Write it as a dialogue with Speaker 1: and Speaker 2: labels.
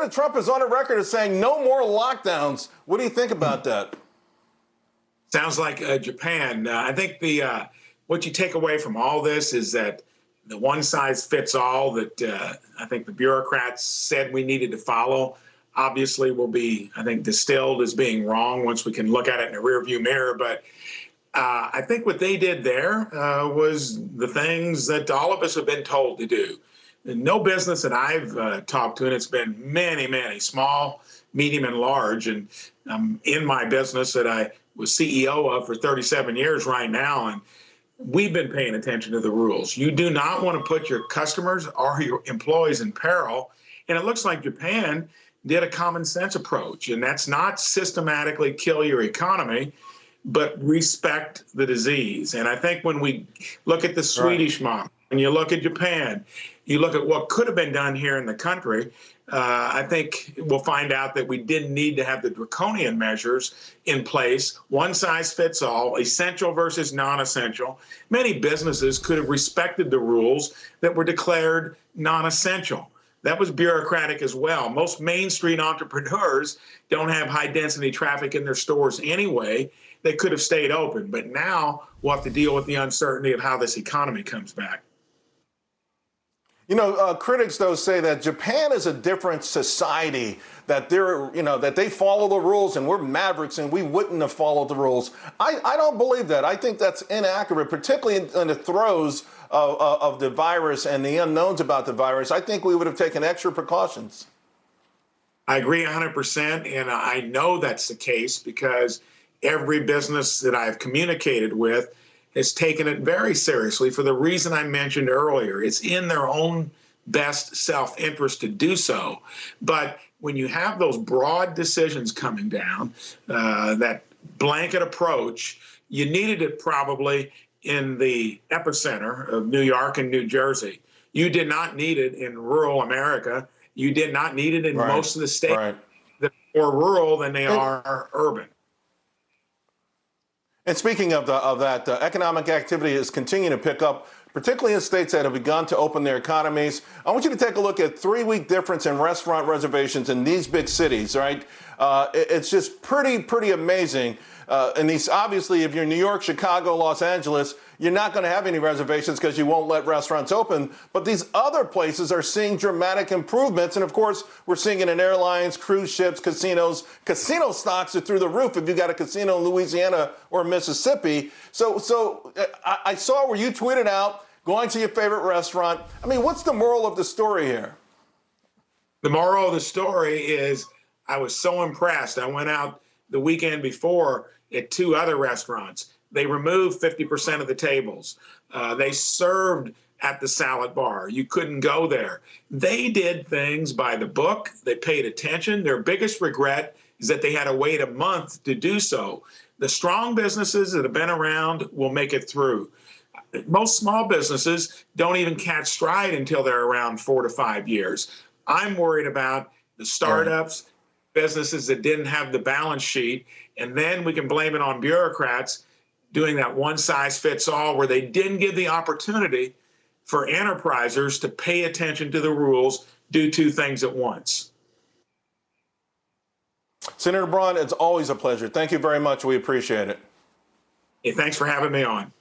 Speaker 1: President Trump is on the record as saying no more lockdowns. What do you think about that?
Speaker 2: Sounds like Japan. I think what you take away from all this is that the one size fits all that I think the bureaucrats said we needed to follow obviously will be, I think, distilled as being wrong once we can look at it in a rearview mirror. But I think what they did there was the things that all of us have been told to do. And no business that I've talked to, and it's been many, many, small, medium, and large. And I'm in my business that I was CEO of for 37 years right now, and we've been paying attention to the rules. You do not want to put your customers or your employees in peril. And it looks like Japan did a common sense approach, and that's not systematically kill your economy, but respect the disease. And I think when we look at the Swedish model, and you look at Japan, you look at what could have been done here in the country, I think we'll find out that we didn't need to have the draconian measures in place, one size fits all, essential versus non-essential. Many businesses could have respected the rules that were declared non-essential. That was bureaucratic as well. Most Main Street entrepreneurs don't have high density traffic in their stores anyway. They could have stayed open, but now we'll have to deal with the uncertainty of how this economy comes back.
Speaker 1: You know, critics, though, say that Japan is a different society, that that they follow the rules and we're mavericks and we wouldn't have followed the rules. I don't believe that. I think that's inaccurate, particularly in the throes of the virus and the unknowns about the virus. I think we would have taken extra precautions.
Speaker 2: I agree 100%, and I know that's the case because every business that I've communicated with has taken it very seriously for the reason I mentioned earlier. It's in their own best self-interest to do so. But when you have those broad decisions coming down, that blanket approach, you needed it probably in the epicenter of New York and New Jersey. You did not need it in rural America. You did not need it in most of the states that are more rural than they are urban.
Speaker 1: And speaking of that, economic activity is continuing to pick up, particularly in states that have begun to open their economies. I want you to take a look at 3-week difference in restaurant reservations in these big cities, right? It's just pretty amazing. And these, obviously, if you're in New York, Chicago, Los Angeles, you're not going to have any reservations because you won't let restaurants open. But these other places are seeing dramatic improvements. And of course, we're seeing it in airlines, cruise ships, casinos. Casino stocks are through the roof if you got a casino in Louisiana or Mississippi. So I saw where you tweeted out going to your favorite restaurant. I mean, what's the moral of the story here?
Speaker 2: The moral of the story is I was so impressed. I went out the weekend before at 2 other restaurants. They removed 50% of the tables. They served at the salad bar. You couldn't go there. They did things by the book. They paid attention. Their biggest regret is that they had to wait a month to do so. The strong businesses that have been around will make it through. Most small businesses don't even catch stride until they're around 4 to 5 years. I'm worried about the startups, businesses that didn't have the balance sheet, and then we can blame it on bureaucrats doing that one size fits all where they didn't give the opportunity for enterprisers to pay attention to the rules, do 2 things at once.
Speaker 1: Senator Braun, it's always a pleasure. Thank you very much. We appreciate it.
Speaker 2: Hey, thanks for having me on.